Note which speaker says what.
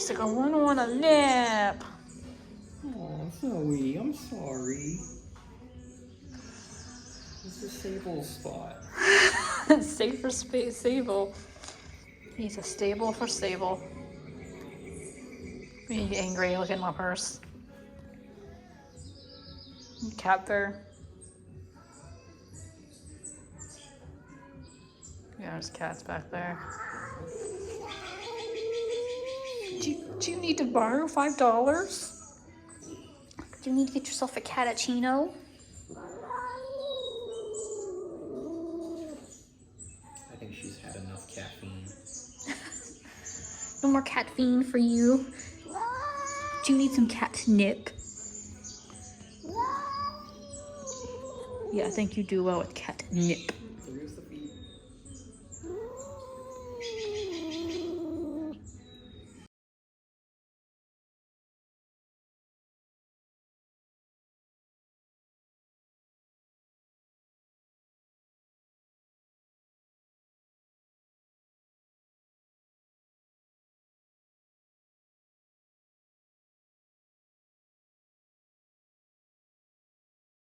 Speaker 1: She's like, I want a nap.
Speaker 2: Oh, Zoey, I'm sorry. This is Sable's spot.
Speaker 1: Safe for space, Sable. He's a stable for Sable. Being angry, looking at my purse. Cat bear. Yeah, there's cats back there. Do you need to borrow $5? Do you need to get yourself a catachino?
Speaker 2: I think she's had enough caffeine.
Speaker 1: No more caffeine for you. Do you need some catnip? Yeah, I think you do well with catnip.